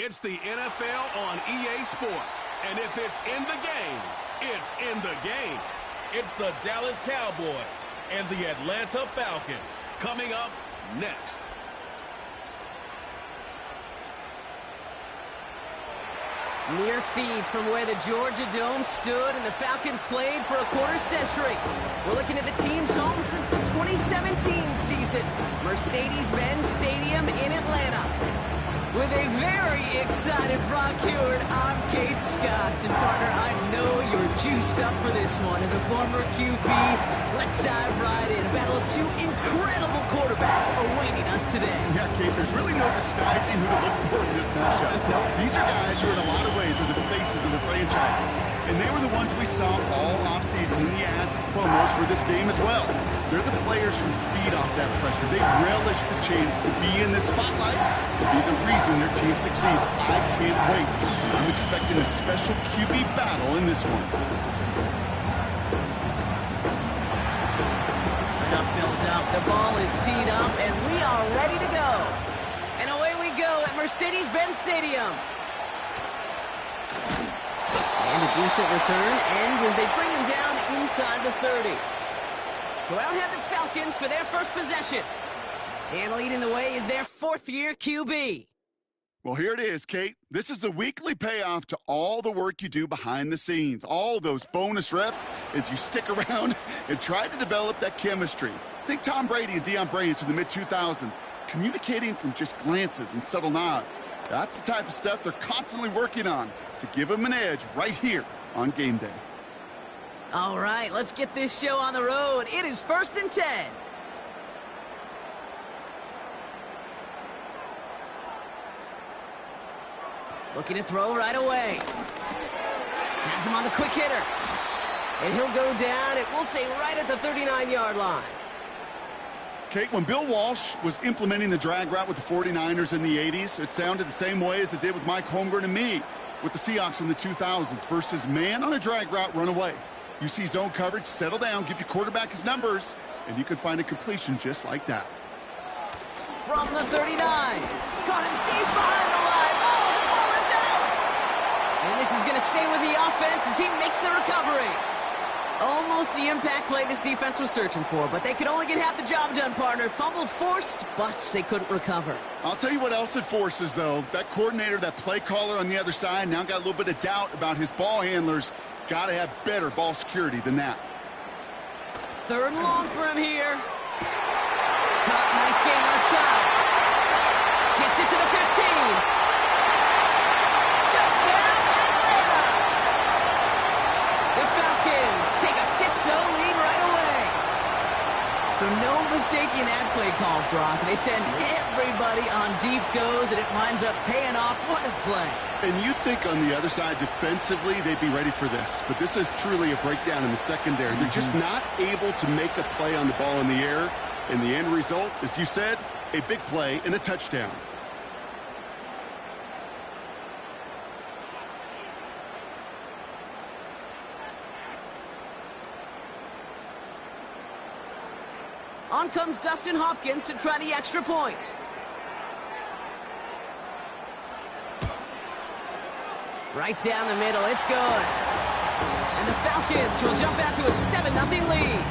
It's the NFL on EA Sports. And if it's in the game, it's in the game. It's the Dallas Cowboys and the Atlanta Falcons coming up next. Mere fees from where the Georgia Dome stood and the Falcons played for a quarter century. We're looking at the team's home since the 2017 season. Mercedes-Benz Stadium in Atlanta. With a very excited Brock Hewitt, I'm Kate Scott. And partner, I know you're juiced up for this one. As a former QB, let's dive right in. A battle of two incredible quarterbacks awaiting us today. Yeah, Kate, there's really no disguising who to look for in this matchup. No, these are guys who in a lot of ways were the faces of the franchises. And they were the ones we saw all offseason in the ads and promos for this game as well. They're the players who feed off that pressure. They relish the chance to be in the spotlight and be the reason their team succeeds. I can't wait. I'm expecting a special QB battle in this one. Enough built up. The ball is teed up, and we are ready to go. And away we go at Mercedes-Benz Stadium. And a decent return ends as they bring him down inside the 30. So out head the Falcons for their first possession. And leading the way is their fourth-year QB. Well, here it is, Kate. This is a weekly payoff to all the work you do behind the scenes. All those bonus reps as you stick around and try to develop that chemistry. Think Tom Brady and Deion Branch in the mid-2000s, communicating from just glances and subtle nods. That's the type of stuff they're constantly working on to give them an edge right here on game day. All right, let's get this show on the road. It is 1st and 10. Looking to throw right away. Has him on the quick hitter. And he'll go down, we'll say right at the 39-yard line. Kate, when Bill Walsh was implementing the drag route with the 49ers in the 80s, it sounded the same way as it did with Mike Holmgren and me with the Seahawks in the 2000s versus man on a drag route, run away. You see zone coverage, settle down, give your quarterback his numbers, and you can find a completion just like that. From the 39. Caught him deep behind the line. Oh, the ball is out! And this is going to stay with the offense as he makes the recovery. Almost the impact play this defense was searching for, but they could only get half the job done, partner. Fumble forced, but they couldn't recover. I'll tell you what else it forces, though. That coordinator, that play caller on the other side, now got a little bit of doubt about his ball handlers. Got to have better ball security than that. 3rd and long for him here. Caught, nice game left side. Gets it to the 15. Touchdown, Atlanta! The Falcons take a 6-0 lead right away. So no mistaking that play call, Brock. They send everybody on deep goes, and it winds up paying off. What a play. And you'd think on the other side, defensively, they'd be ready for this. But this is truly a breakdown in the secondary. They're just not able to make a play on the ball in the air. And the end result, as you said, a big play and a touchdown. On comes Dustin Hopkins to try the extra point. Right down the middle, it's good. And the Falcons will jump out to a 7-0 lead.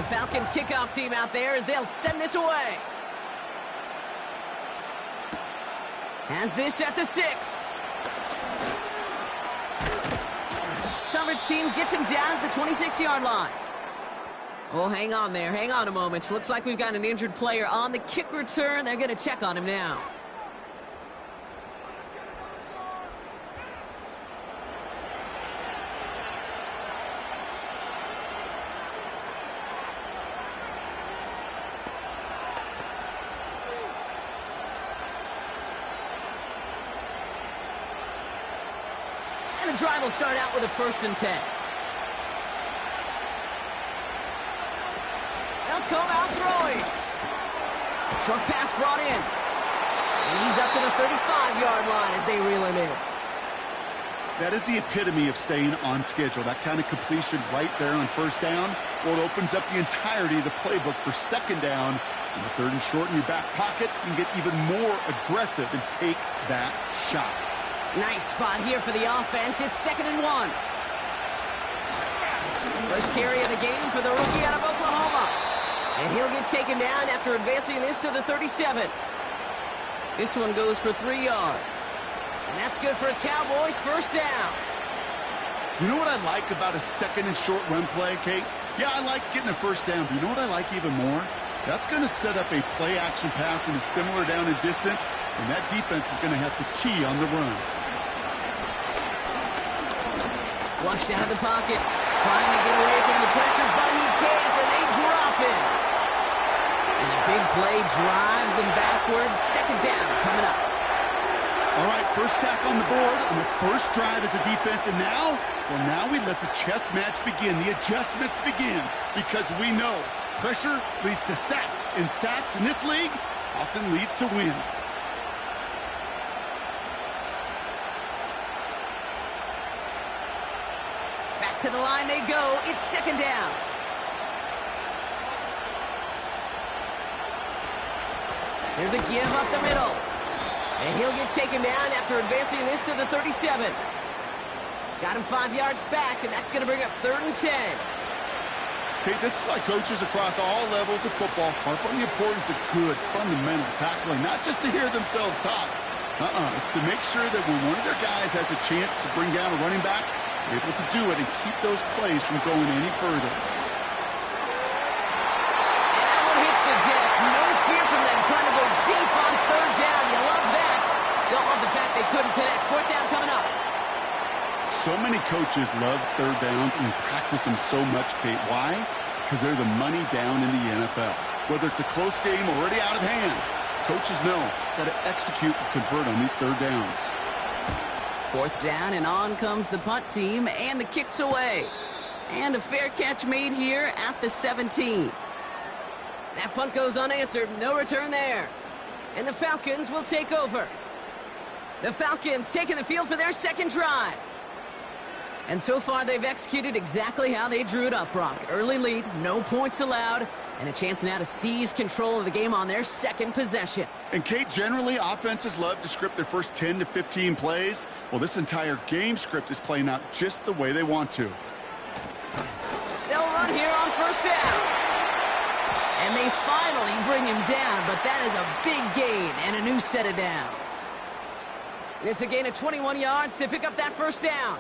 Falcons kickoff team out there as they'll send this away. Has this at the 6. Coverage team gets him down at the 26-yard line. Oh, hang on there. Hang on a moment. Looks like we've got an injured player on the kick return. They're going to check on him now. the drive will start out with a 1st and 10. They'll come out throwing. Short pass brought in. And he's up to the 35-yard line as they reel him in. That is the epitome of staying on schedule. That kind of completion right there on 1st down. Well, it opens up the entirety of the playbook for 2nd down. In the 3rd and short in your back pocket, you can get even more aggressive and take that shot. Nice spot here for the offense. It's 2nd and 1. First carry of the game for the rookie out of Oklahoma. And he'll get taken down after advancing this to the 37. This one goes for 3 yards. And that's good for a Cowboys 1st down. You know what I like about a 2nd and short run play, Kate? Yeah, I like getting a 1st down. But you know what I like even more? That's going to set up a play-action pass and a similar down in distance, and that defense is going to have to key on the run. Flushed out of the pocket, trying to get away from the pressure, but he can't, and they drop it. And a big play drives them backwards. 2nd down coming up. All right, 1st sack on the board on the 1st drive as a defense, and now, well, now we let the chess match begin. The adjustments begin, because we know pressure leads to sacks, and sacks in this league often leads to wins. Back to the line they go. It's 2nd down. There's a give up the middle. And he'll get taken down after advancing this to the 37. Got him 5 yards back, and that's going to bring up 3rd and 10. Okay, this is why coaches across all levels of football harp on the importance of good, fundamental tackling, not just to hear themselves talk. It's to make sure that when one of their guys has a chance to bring down a running back, they're able to do it and keep those plays from going any further. And that one hits the deck. No fear from them trying to go deep on 3rd down. You love that. Don't love the fact they couldn't connect. 4th down coming up. So many coaches love 3rd downs and practice them so much, Kate. Why? Because they're the money down in the NFL. Whether it's a close game already out of hand, coaches know got to execute and convert on these 3rd downs. 4th down, and on comes the punt team, and the kick's away. And a fair catch made here at the 17. That punt goes unanswered. No return there. And the Falcons will take over. The Falcons taking the field for their 2nd drive. And so far, they've executed exactly how they drew it up, Brock. Early lead, no points allowed, and a chance now to seize control of the game on their 2nd possession. And, Kate, generally, offenses love to script their first 10 to 15 plays. Well, this entire game script is playing out just the way they want to. They'll run here on 1st down. And they finally bring him down, but that is a big gain and a new set of downs. It's a gain of 21 yards to pick up that 1st down.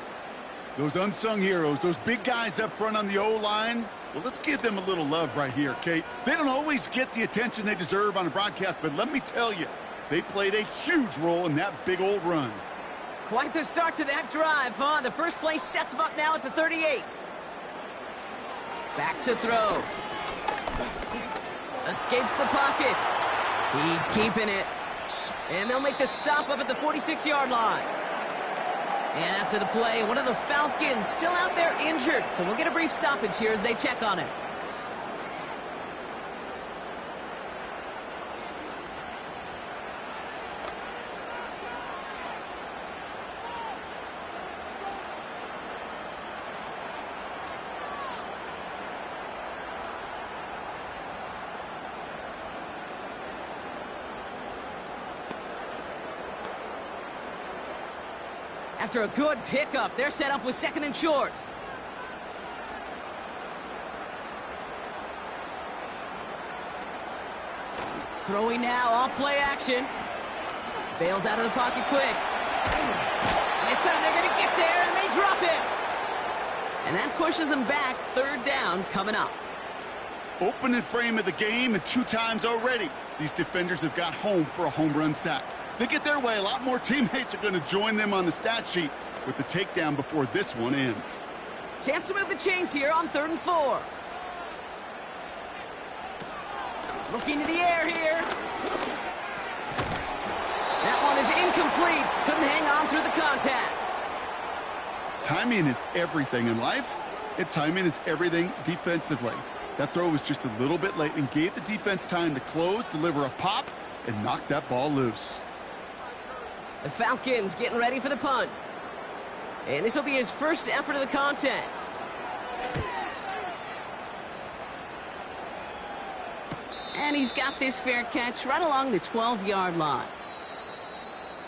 Those unsung heroes, those big guys up front on the O-line, well, let's give them a little love right here, Kate. They don't always get the attention they deserve on a broadcast, but let me tell you, they played a huge role in that big old run. Quite the start to that drive, huh? The first play sets him up now at the 38. Back to throw. Escapes the pocket. He's keeping it. And they'll make the stop up at the 46-yard line. And after the play, one of the Falcons still out there injured. So we'll get a brief stoppage here as they check on him. After a good pickup, they're set up with 2nd and short. Throwing now, off play action. Bails out of the pocket quick. This time they're going to get there, and they drop it. And that pushes them back. 3rd down coming up. Opening frame of the game, and 2 times already, these defenders have got home for a home run sack. If they get their way, a lot more teammates are going to join them on the stat sheet with the takedown before this one ends. Chance to move the chains here on 3rd and 4. Looking to the air here. That one is incomplete. Couldn't hang on through the contact. Timing is everything in life, and timing is everything defensively. That throw was just a little bit late and gave the defense time to close, deliver a pop, and knock that ball loose. The Falcons getting ready for the punt. And this will be his first effort of the contest. And he's got this fair catch right along the 12-yard line.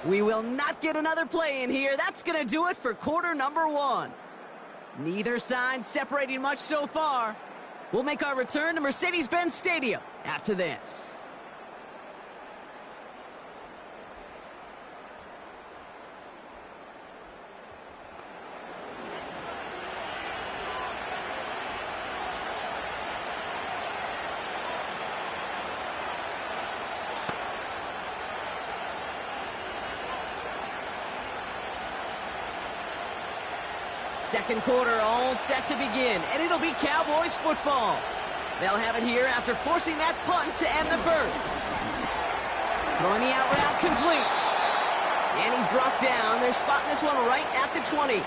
We will not get another play in here. That's going to do it for quarter number 1. Neither side separating much so far. We'll make our return to Mercedes-Benz Stadium after this. Second quarter all set to begin, and it'll be Cowboys football. They'll have it here after forcing that punt to end the first. Throwing the out route complete. And he's brought down. They're spotting this one right at the 20.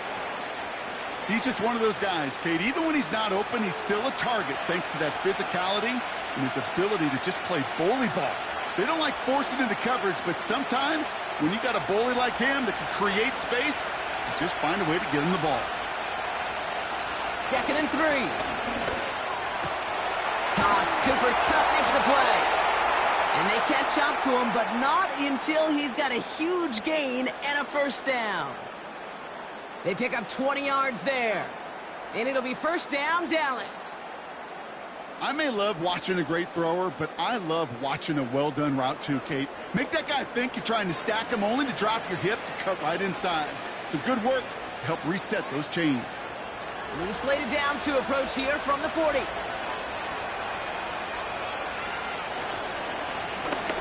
He's just one of those guys, Kate. Even when he's not open, he's still a target thanks to that physicality and his ability to just play bully ball. They don't like forcing into coverage, but sometimes when you got a bully like him that can create space, you just find a way to get him the ball. 2nd and 3. Caught. Cooper Kupp makes the play. And they catch up to him, but not until he's got a huge gain and a first down. They pick up 20 yards there. And it'll be first down, Dallas. I may love watching a great thrower, but I love watching a well-done route too, Kate. Make that guy think you're trying to stack him only to drop your hips and cut right inside. Some good work to help reset those chains. Loose slated downs to approach here from the 40.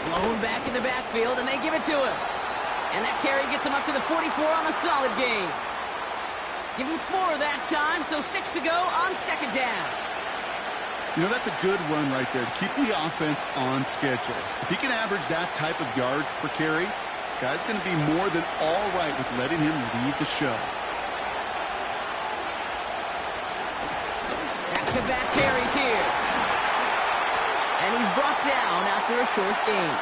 Blown back in the backfield, and they give it to him. And that carry gets him up to the 44 on the solid gain. Give him 4 that time, so 6 to go on second down. You know, that's a good run right there to keep the offense on schedule. If he can average that type of yards per carry, this guy's going to be more than all right with letting him lead the show. Back-to-back carries here. And he's brought down after a short gain.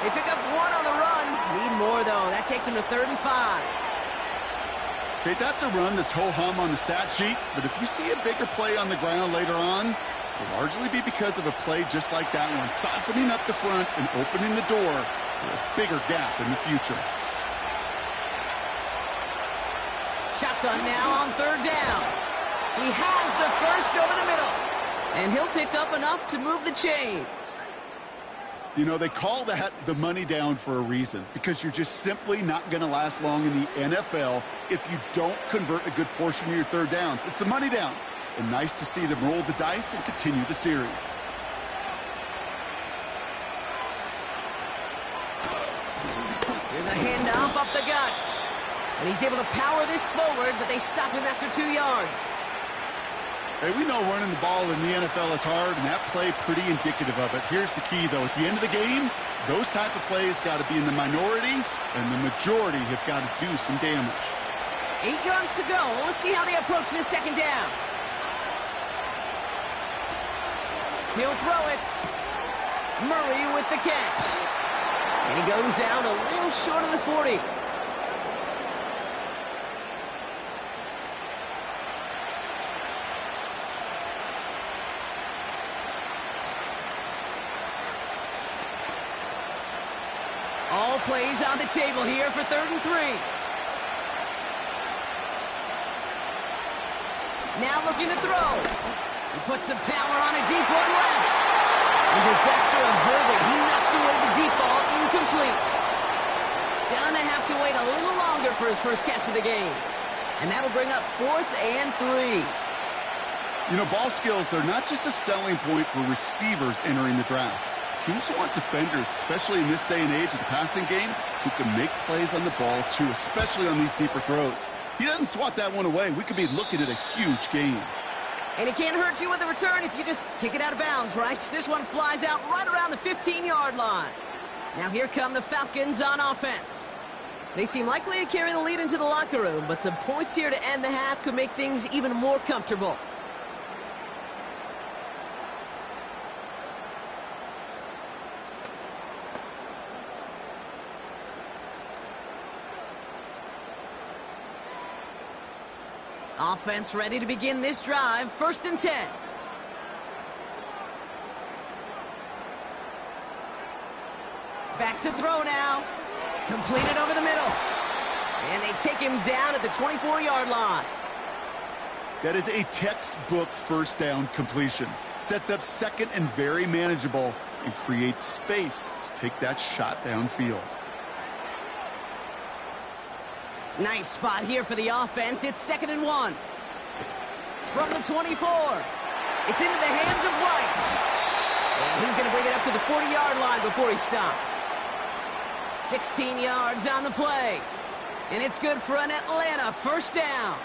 They pick up 1 on the run. Need more, though. That takes him to 3rd and 5. Okay, that's a run that's ho-hum on the stat sheet, but if you see a bigger play on the ground later on, it'll largely be because of a play just like that one, softening up the front and opening the door for a bigger gap in the future. Shotgun now on 3rd down. He has the first over the middle. And he'll pick up enough to move the chains. You know, they call that the money down for a reason, because you're just simply not going to last long in the NFL if you don't convert a good portion of your 3rd downs. It's the money down. And nice to see them roll the dice and continue the series. Here's a handoff up the gut. And he's able to power this forward, but they stop him after 2 yards. Hey, we know running the ball in the NFL is hard, and that play pretty indicative of it. Here's the key, though. At the end of the game, those type of plays got to be in the minority, and the majority have got to do some damage. 8 yards to go. Let's see how they approach this second down. He'll throw it. Murray with the catch. And he goes out a little short of the 40. All plays on the table here for 3rd and 3. Now looking to throw. He puts some power on a deep one left. And disaster averted. He knocks away the deep ball, incomplete. Gonna have to wait a little longer for his first catch of the game. And that'll bring up 4th and 3. You know, ball skills are not just a selling point for receivers entering the draft. Teams want defenders, especially in this day and age of the passing game, who can make plays on the ball, too, especially on these deeper throws. He doesn't swat that one away. We could be looking at a huge gain. And he can't hurt you with a return if you just kick it out of bounds, right? This one flies out right around the 15-yard line. Now here come the Falcons on offense. They seem likely to carry the lead into the locker room, but some points here to end the half could make things even more comfortable. Offense ready to begin this drive. 1st and 10. Back to throw now. Completed over the middle. And they take him down at the 24-yard line. That is a textbook first down completion. Sets up 2nd and very manageable and creates space to take that shot downfield. Nice spot here for the offense. It's 2nd and 1. From the 24. It's into the hands of White. And he's going to bring it up to the 40-yard line before he stopped. 16 yards on the play. And it's good for an Atlanta 1st down.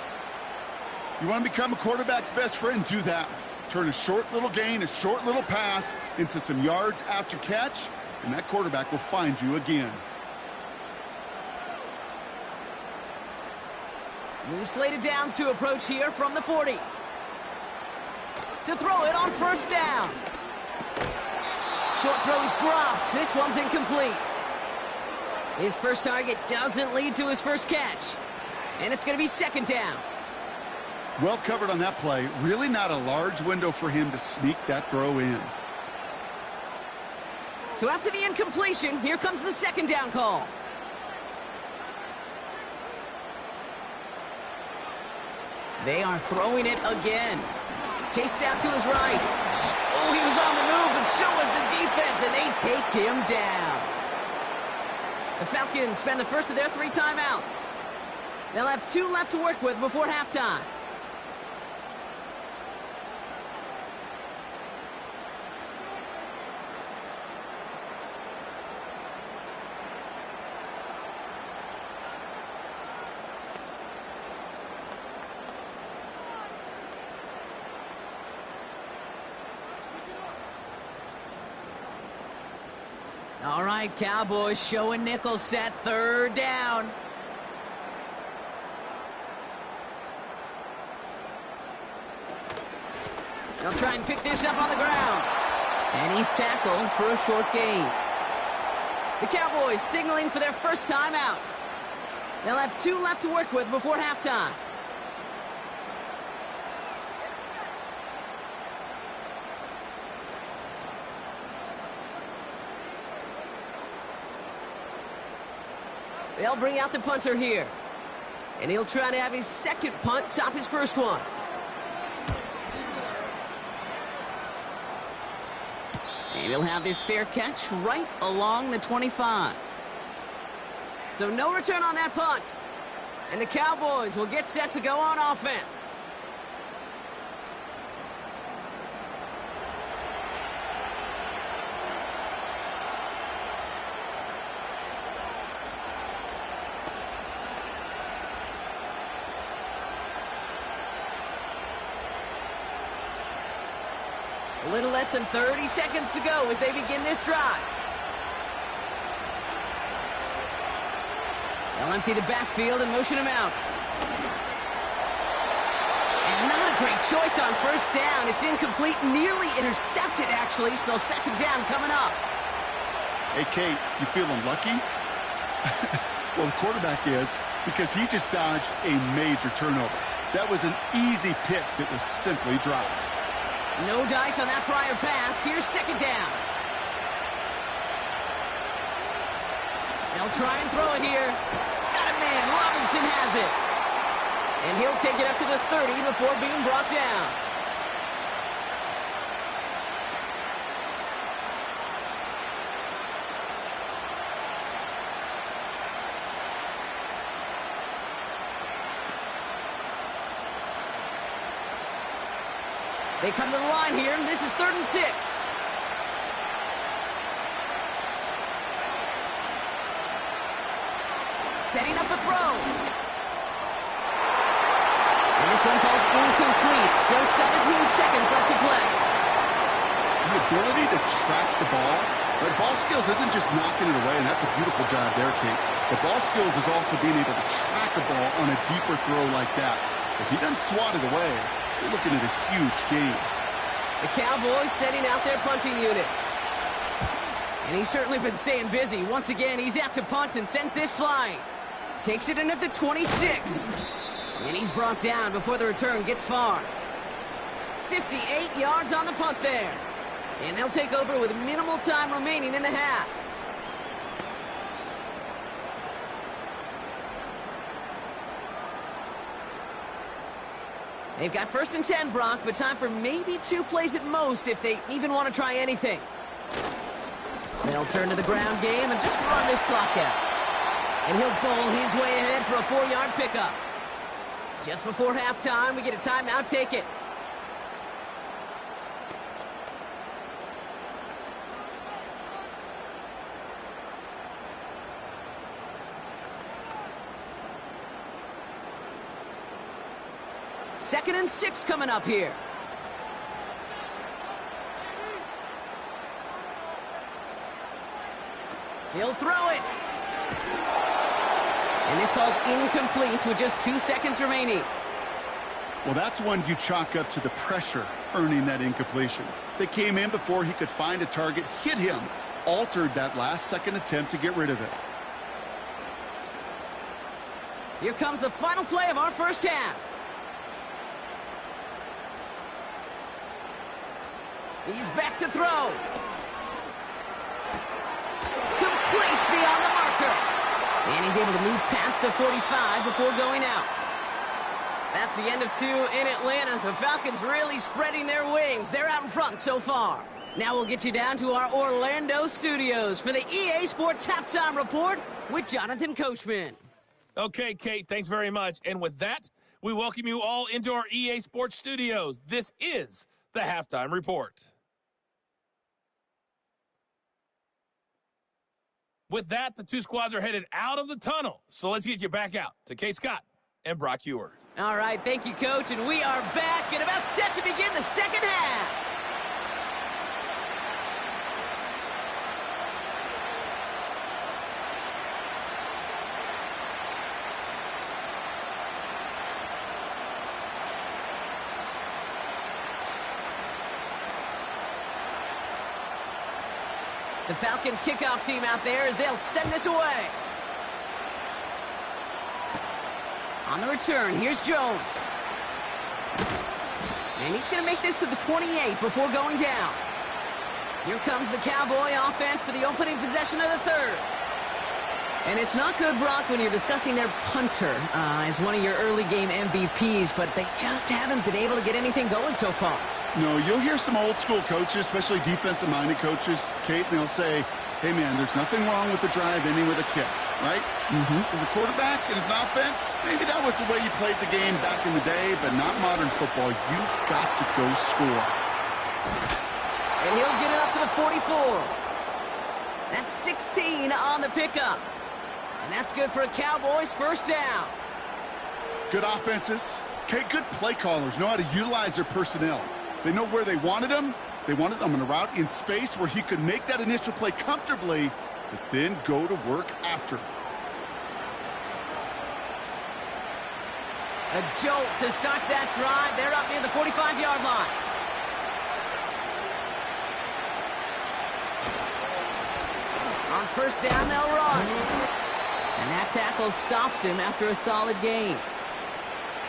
You want to become a quarterback's best friend? Do that. Turn a short little gain, a short little pass into some yards after catch, and that quarterback will find you again. New slated downs to approach here from the 40. To throw it on 1st down. Short throw is dropped. This one's incomplete. His first target doesn't lead to his first catch. And it's going to be 2nd down. Well covered on that play. Really not a large window for him to sneak that throw in. So after the incompletion, here comes the 2nd down call. They are throwing it again. Chased out to his right. Oh, he was on the move, but so was the defense, and they take him down. The Falcons spend the first of their 3 timeouts. They'll have 2 left to work with before halftime. All right, Cowboys showing nickel set 3rd down. They'll try and pick this up on the ground. And he's tackled for a short gain. The Cowboys signaling for their first timeout. They'll have 2 left to work with before halftime. They'll bring out the punter here. And he'll try to have his 2nd punt top his first one. And he'll have this fair catch right along the 25. So no return on that punt. And the Cowboys will get set to go on offense. A little less than 30 seconds to go as they begin this drive. They'll empty the backfield and motion him out. And not a great choice on 1st down. It's incomplete, nearly intercepted, actually, so 2nd down coming up. Hey, Kate, you feeling lucky? Well, the quarterback is, because he just dodged a major turnover. That was an easy pick that was simply dropped. No dice on that prior pass. Here's 2nd down. They'll try and throw it here. Got a man. Robinson has it. And he'll take it up to the 30 before being brought down. They come to the line here, and this is 3rd and 6. Setting up a throw. And this one falls incomplete. Still 17 seconds left to play. The ability to track the ball. Right, ball skills isn't just knocking it away, and that's a beautiful job there, Kate. But ball skills is also being able to track a ball on a deeper throw like that. If he doesn't swat it away, you're looking at a huge gain. The Cowboys setting out their punting unit. And he's certainly been staying busy. Once again, he's out to punt and sends this flying. Takes it in at the 26. And he's brought down before the return gets far. 58 yards on the punt there. And they'll take over with minimal time remaining in the half. They've got 1st and 10, Brock, but time for maybe 2 plays at most if they even want to try anything. They'll turn to the ground game and just run this clock out. And he'll bowl his way ahead for a 4-yard pickup. Just before halftime, we get a timeout. Take it. Second and 6 coming up here. He'll throw it. And this ball's incomplete with just 2 seconds remaining. Well, that's one you chalk up to the pressure earning that incompletion. They came in before he could find a target, hit him, altered that last-second attempt to get rid of it. Here comes the final play of our first half. He's back to throw. Complete beyond the marker. And he's able to move past the 45 before going out. That's the end of 2 in Atlanta. The Falcons really spreading their wings. They're out in front so far. Now we'll get you down to our Orlando studios for the EA Sports Halftime Report with Jonathan Coachman. Okay, Kate, thanks very much. And with that, we welcome you all into our EA Sports studios. This is the Halftime Report. With that, the 2 squads are headed out of the tunnel. So let's get you back out to Kay Scott and Brock Ewert. All right, thank you, Coach. And we are back and about set to begin the second half. The Falcons kickoff team out there as they'll send this away. On the return, here's Jones. And he's going to make this to the 28 before going down. Here comes the Cowboy offense for the opening possession of the third. And it's not good, Brock, when you're discussing their punter as one of your early game MVPs, but they just haven't been able to get anything going so far. No, you'll hear some old school coaches, especially defensive-minded coaches, Kate, and they'll say, hey, man, there's nothing wrong with the drive ending with a kick, right? As a quarterback in his offense, maybe that was the way you played the game back in the day, but not modern football. You've got to go score. And he'll get it up to the 44. That's 16 on the pickup. And that's good for a Cowboys first down. Good offenses. Okay, good play callers know how to utilize their personnel. They know where they wanted him. They wanted him on a route in space where he could make that initial play comfortably, but then go to work after. A jolt to start that drive. They're up near the 45-yard line. On first down, they'll run. And that tackle stops him after a solid gain.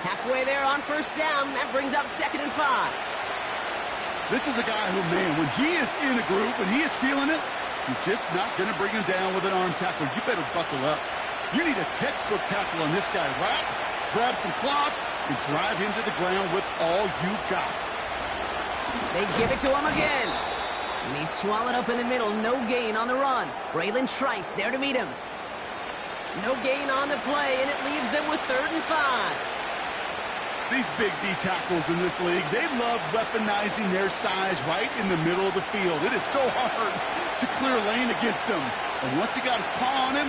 Halfway there on first down, that brings up 2nd and 5. This is a guy who, man, when he is in a group, when he is feeling it, you're just not going to bring him down with an arm tackle. You better buckle up. You need a textbook tackle on this guy. Wrap, grab some cloth, and drive him to the ground with all you got. They give it to him again. And he's swallowed up in the middle. No gain on the run. Braylon Trice there to meet him. No gain on the play, and it leaves them with 3rd and 5. These big D tackles in this league, they love weaponizing their size right in the middle of the field. It is so hard to clear lane against him. And once he got his paw on him,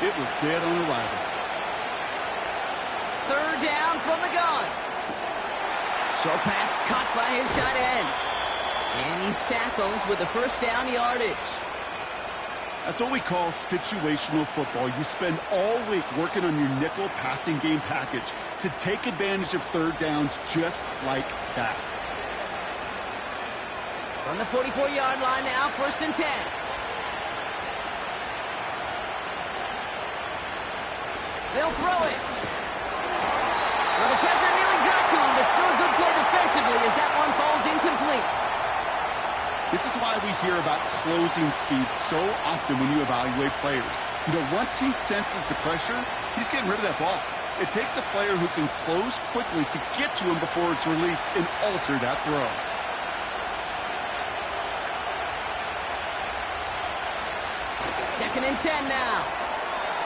it was dead on arrival. 3rd down from the gun. Short pass caught by his tight end. And he's tackled with the first down yardage. That's what we call situational football. You spend all week working on your nickel passing game package to take advantage of third downs just like that. From the 44-yard line now, 1st and 10. They'll throw it. Well, the pressure nearly got to him, but still a good play defensively as that one falls incomplete. This is why we hear about closing speed so often when you evaluate players. You know, once he senses the pressure, he's getting rid of that ball. It takes a player who can close quickly to get to him before it's released and alter that throw. Second and 10 now.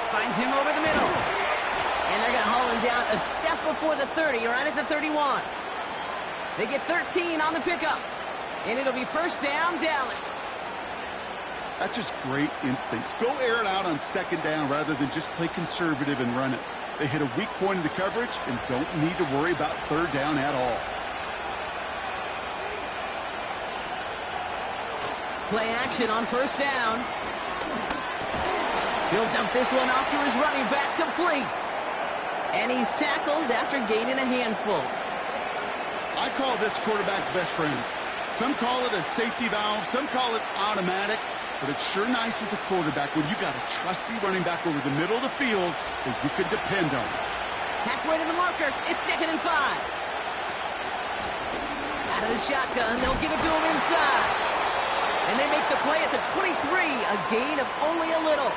Finds him over the middle. And they're going to haul him down a step before the 30, right at the 31. They get 13 on the pickup. And it'll be 1st down, Dallas. That's just great instincts. Go air it out on 2nd down rather than just play conservative and run it. They hit a weak point in the coverage and don't need to worry about 3rd down at all. Play action on 1st down. He'll dump this one off to his running back, complete. And he's tackled after gaining a handful. I call this quarterback's best friend. Some call it a safety valve, some call it automatic, but it's sure nice as a quarterback when you got a trusty running back over the middle of the field that you can depend on. Halfway to the marker, it's 2nd and 5. Out of the shotgun, they'll give it to him inside. And they make the play at the 23, a gain of only a little.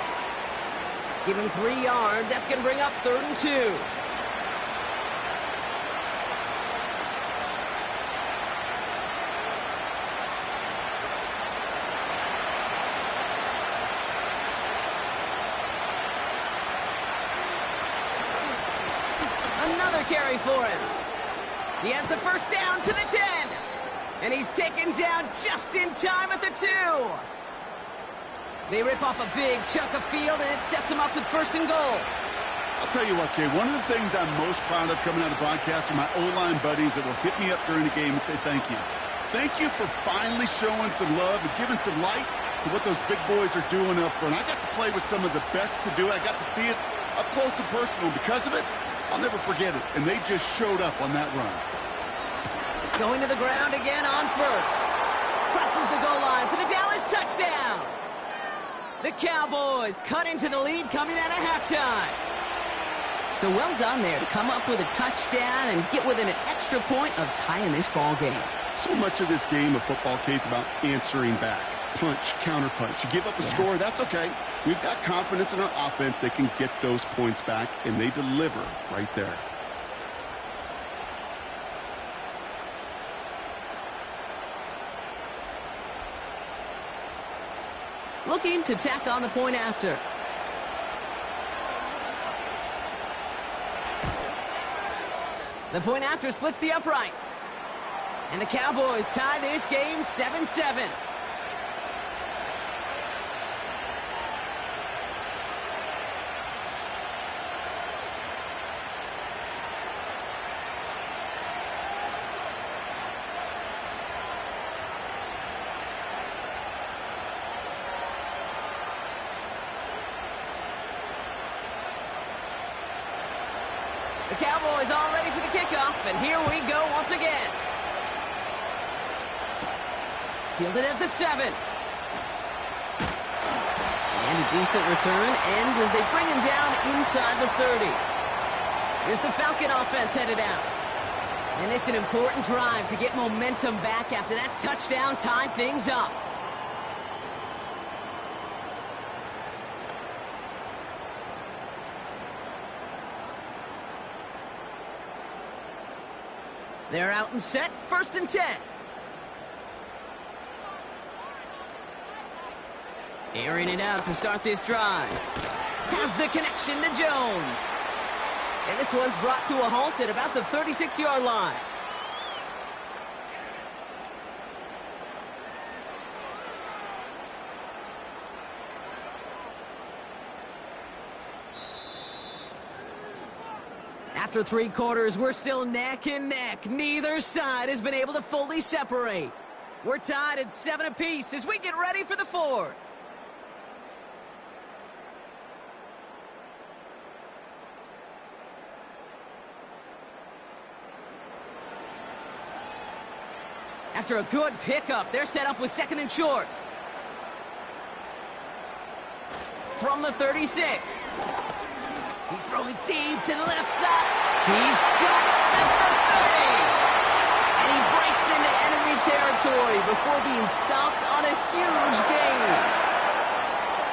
Give him 3 yards, that's going to bring up 3rd and 2. Another carry for him. He has the 1st down to the 10. And he's taken down just in time at the 2. They rip off a big chunk of field, and it sets him up with 1st and goal. I'll tell you what, Kay, one of the things I'm most proud of coming out of broadcast are my O-line buddies that will hit me up during the game and say thank you. Thank you for finally showing some love and giving some light to what those big boys are doing up front. I got to play with some of the best to do it. I got to see it up close and personal. Because of it, I'll never forget it. And they just showed up on that run. Going to the ground again on 1st. Crosses the goal line for the Dallas touchdown. The Cowboys cut into the lead coming out of halftime. So well done there to come up with a touchdown and get within an extra point of tying this ball game. So much of this game of football, Kate's about answering back. Punch, counterpunch. You give up a score, that's okay. We've got confidence in our offense. They can get those points back, and they deliver right there. Looking to tack on the point after. The point after splits the uprights. And the Cowboys tie this game 7-7. The Cowboys all ready for the kickoff, and here we go once again. Fielded at the 7. And a decent return ends as they bring him down inside the 30. Here's the Falcon offense headed out. And it's an important drive to get momentum back after that touchdown tied things up. They're out and set, 1st and 10. Airing it out to start this drive. Has the connection to Jones. And this one's brought to a halt at about the 36-yard line. After 3 quarters, we're still neck and neck. Neither side has been able to fully separate. We're tied at 7 apiece as we get ready for the 4th. After a good pickup, they're set up with 2nd and short. From the 36. He's throwing deep to the left side. He's got it at the 30. And he breaks into enemy territory before being stopped on a huge gain.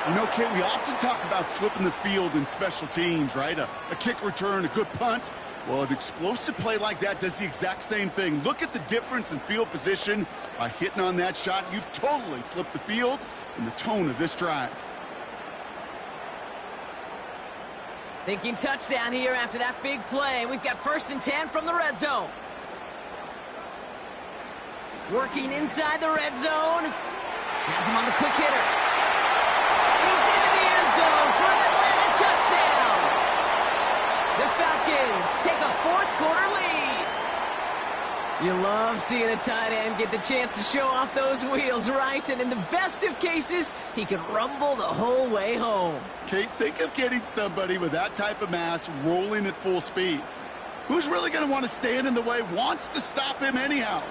You know, Kate, we often talk about flipping the field in special teams, right? A kick return, a good punt. Well, an explosive play like that does the exact same thing. Look at the difference in field position. By hitting on that shot, you've totally flipped the field and the tone of this drive. Thinking touchdown here after that big play. We've got 1st and 10 from the red zone. Working inside the red zone. Has him on the quick hitter. And he's into the end zone for an Atlanta touchdown. The Falcons take a 4th quarter lead. You love seeing a tight end get the chance to show off those wheels, right? And in the best of cases, he could rumble the whole way home. Kate, think of getting somebody with that type of mass rolling at full speed. Who's really going to want to stand in the way, wants to stop him anyhow?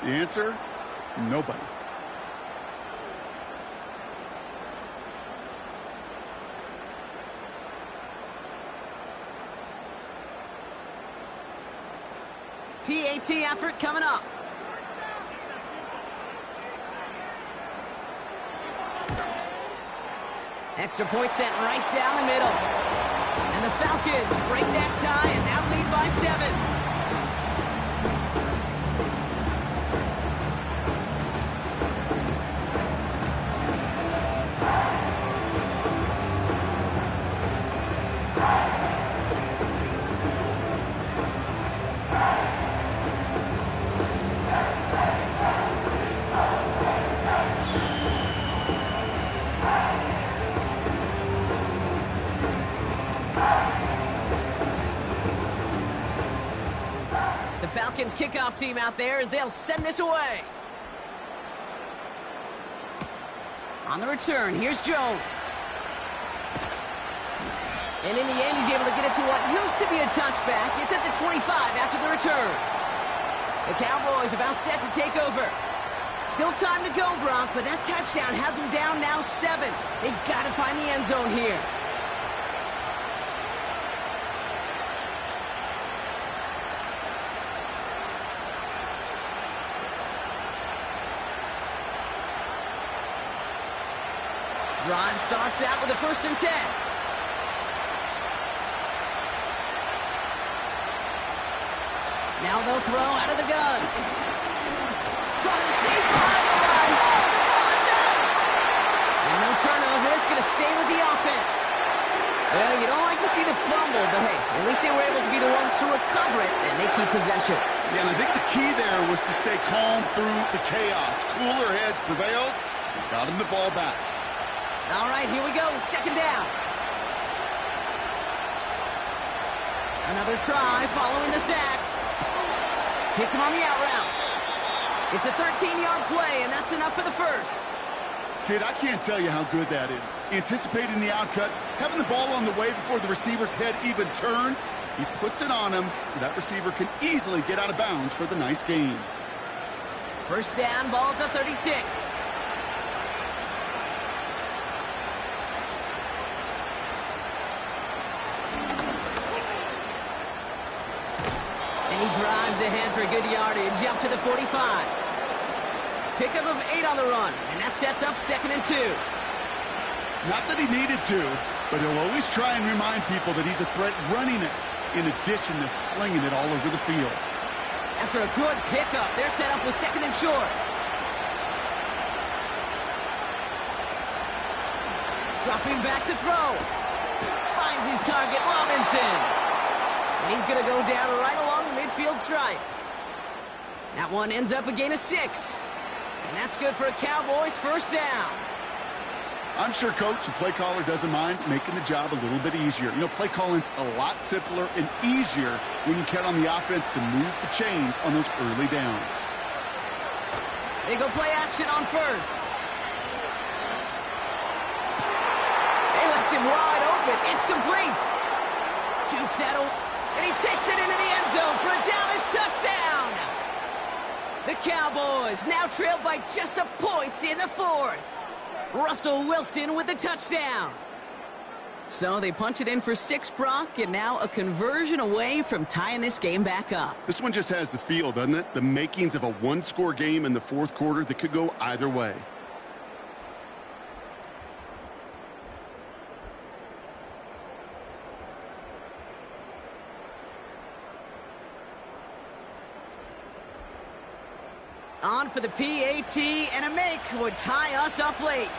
The answer, nobody. PAT effort coming up. Extra point sent right down the middle. And the Falcons break that tie and now lead by 7. The Falcons kickoff team out there as they'll send this away. On the return, here's Jones. And in the end, he's able to get it to what used to be a touchback. It's at the 25 after the return. The Cowboys about set to take over. Still time to go, Brock, but that touchdown has them down now 7. They've got to find the end zone here. Drive starts out with a 1st and 10. Now they'll throw out of the gun. Coming deep behind the line. Oh, the ball is out! And no turnover. It's going to stay with the offense. Well, you don't like to see the fumble, but hey, at least they were able to be the ones to recover it, and they keep possession. Yeah, and I think the key there was to stay calm through the chaos. Cooler heads prevailed and got him the ball back. All right, here we go. 2nd down. Another try following the sack. Hits him on the out route. It's a 13-yard play, and that's enough for the 1st. Kid, I can't tell you how good that is. Anticipating the outcut, having the ball on the way before the receiver's head even turns. He puts it on him so that receiver can easily get out of bounds for the nice gain. 1st down, ball at the 36. And he drives ahead for good yardage up to the 45. Pickup of 8 on the run, and that sets up 2nd and 2. Not that he needed to, but he'll always try and remind people that he's a threat running it, in addition to slinging it all over the field. After a good pickup, they're set up with 2nd and short. Dropping back to throw. Finds his target, Robinson. And he's going to go down right along the midfield stripe. That one ends up a gain of 6. And that's good for a Cowboys 1st down. I'm sure coach and play caller doesn't mind making the job a little bit easier. You know, play calling's a lot simpler and easier when you count on the offense to move the chains on those early downs. They go play action on 1st. They left him wide open. It's complete. Jukes that, and he takes it into the end zone for a Dallas touchdown. The Cowboys now trailed by just a point in the fourth. Russell Wilson with the touchdown. So they punch it in for 6, Brock, and now a conversion away from tying this game back up. This one just has the feel, doesn't it? The makings of a one-score game in the fourth quarter that could go either way. On for the PAT, and a make would tie us up late.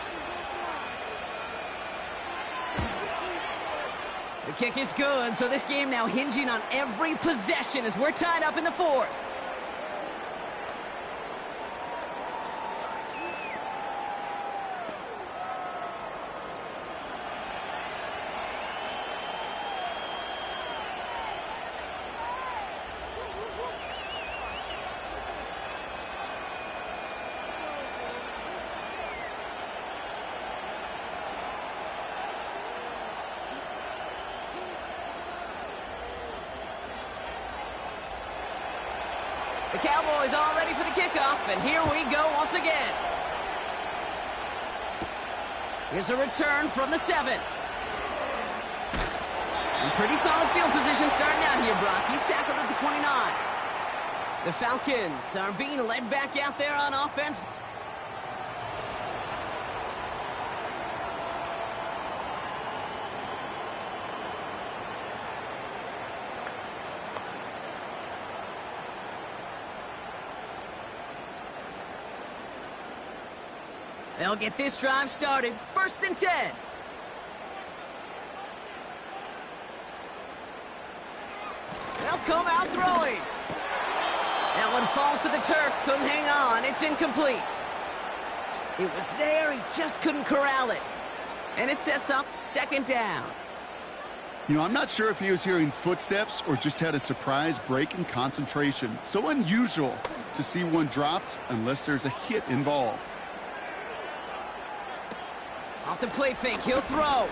The kick is good, so this game now hinging on every possession as we're tied up in the fourth. The Cowboys all ready for the kickoff, and here we go once again. Here's a return from the 7. And pretty solid field position starting out here, Brock. He's tackled at the 29. The Falcons are being led back out there on offense. They'll get this drive started. 1st and 10. They'll come out throwing. That one falls to the turf. Couldn't hang on. It's incomplete. It was there. He just couldn't corral it. And it sets up 2nd down. You know, I'm not sure if he was hearing footsteps or just had a surprise break in concentration. So unusual to see one dropped unless there's a hit involved. Off the play fake, he'll throw. And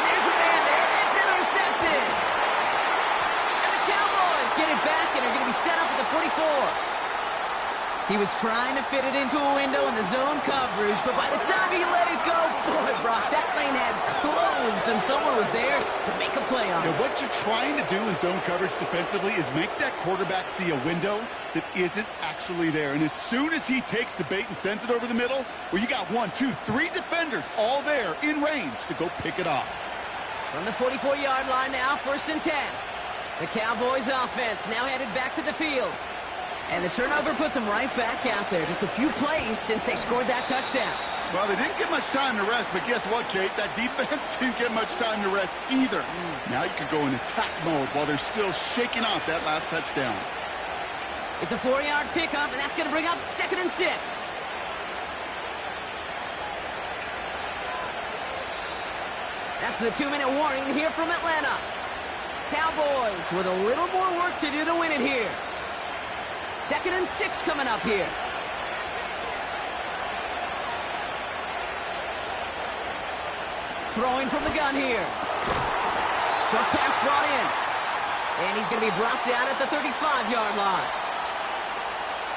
there's a man there. It's intercepted. And the Cowboys get it back and are going to be set up at the 44. He was trying to fit it into a window in the zone coverage, but by the time he let it go, boy, Brock, that lane had closed, and someone was there to make a play on it. Now, what you're trying to do in zone coverage defensively is make that quarterback see a window that isn't actually there. And as soon as he takes the bait and sends it over the middle, well, you got 1, 2, 3 defenders all there in range to go pick it off. From the 44-yard line now, 1st and 10. The Cowboys offense now headed back to the field. And the turnover puts them right back out there. Just a few plays since they scored that touchdown. Well, they didn't get much time to rest, but guess what, Kate? That defense didn't get much time to rest either. Now you could go in attack mode while they're still shaking off that last touchdown. It's a 4-yard pickup, and that's going to bring up 2nd and 6. That's the 2-minute warning here from Atlanta. Cowboys with a little more work to do to win it here. 2nd and 6 coming up here. Throwing from the gun here. Short pass brought in. And he's going to be brought down at the 35-yard line.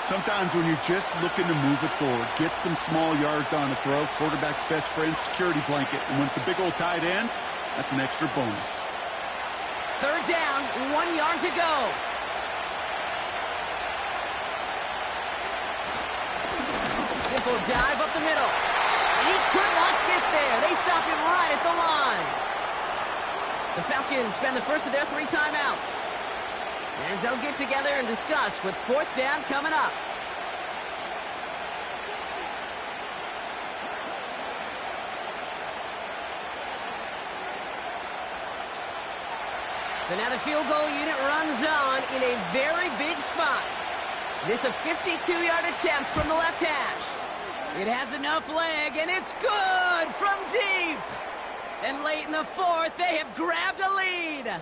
Sometimes when you're just looking to move it forward, get some small yards on the throw, quarterback's best friend, security blanket. And when it's a big old tight end, that's an extra bonus. 3rd down, 1 yard to go. Simple dive up the middle. And he could not get there. They stop him right at the line. The Falcons spend the first of their 3 timeouts as they'll get together and discuss with 4th down coming up. So now the field goal unit runs on in a very big spot. This a 52-yard attempt from the left hash. It has enough leg, and it's good from deep. And late in the 4th, they have grabbed a lead.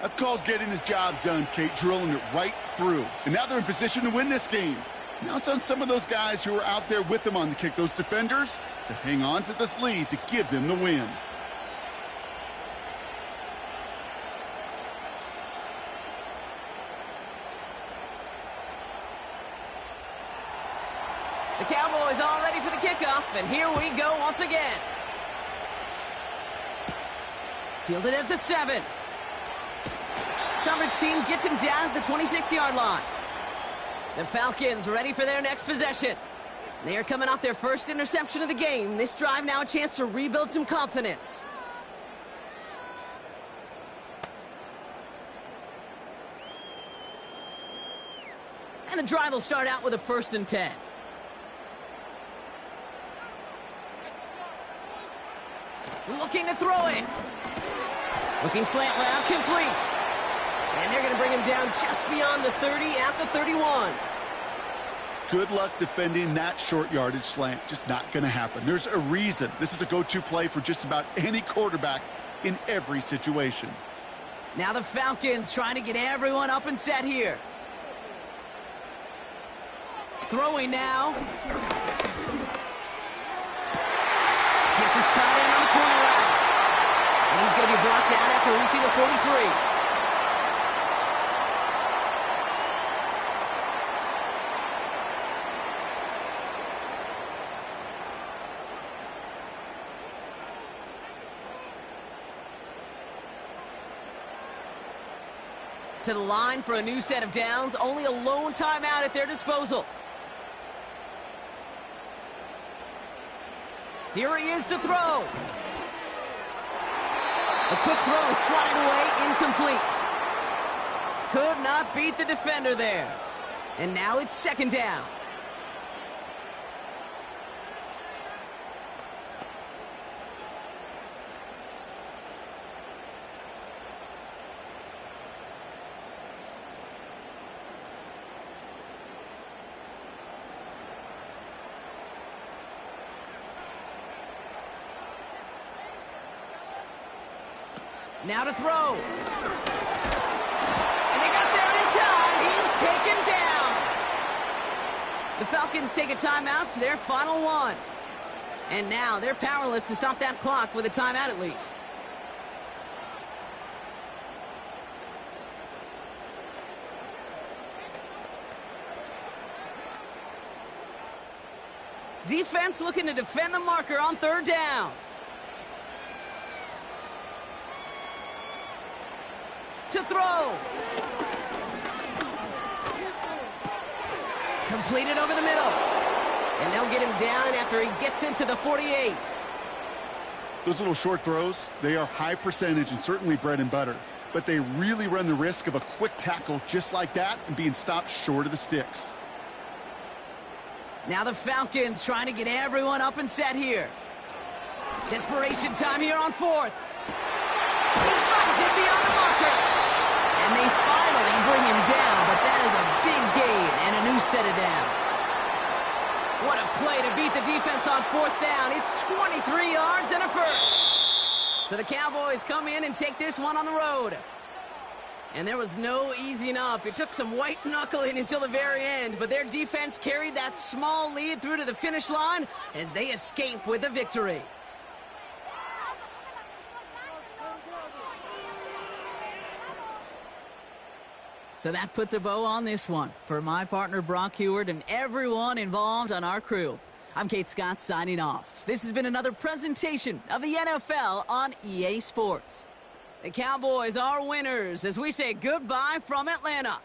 That's called getting his job done, Kate, drilling it right through. And now they're in position to win this game. Now it's on some of those guys who are out there with them on the kick, those defenders, to hang on to this lead to give them the win. The Cowboys all ready for the kickoff, and here we go once again. Fielded at the 7. Coverage team gets him down at the 26-yard line. The Falcons ready for their next possession. They are coming off their first interception of the game. This drive now a chance to rebuild some confidence. And the drive will start out with a 1st and 10. Looking to throw it. Looking slant route, complete. And they're going to bring him down just beyond the 30 at the 31. Good luck defending that short yardage slant. Just not going to happen. There's a reason this is a go-to play for just about any quarterback in every situation. Now the Falcons trying to get everyone up and set here. Throwing now. Gets his tight end on the corner route. And he's going to be brought down after reaching the 43. To the line for a new set of downs. Only a lone timeout at their disposal. Here he is to throw. A quick throw is swatted away, incomplete. Could not beat the defender there. And now it's 2nd down. Now to throw. And they got there in time. He's taken down. The Falcons take a timeout to their final one. And now they're powerless to stop that clock with a timeout at least. Defense looking to defend the marker on 3rd down. To throw. Completed over the middle. And they'll get him down after he gets into the 48. Those little short throws, they are high percentage and certainly bread and butter. But they really run the risk of a quick tackle just like that and being stopped short of the sticks. Now the Falcons trying to get everyone up and set here. Desperation time here on 4th. He finds it beyond the marker. And they finally bring him down, but that is a big gain and a new set of downs. What a play to beat the defense on 4th down. It's 23 yards and a 1st. So the Cowboys come in and take this one on the road. And there was no easing up. It took some white knuckling until the very end, but their defense carried that small lead through to the finish line as they escape with a victory. So that puts a bow on this one. For my partner, Brock Heward, and everyone involved on our crew, I'm Kate Scott signing off. This has been another presentation of the NFL on EA Sports. The Cowboys are winners as we say goodbye from Atlanta.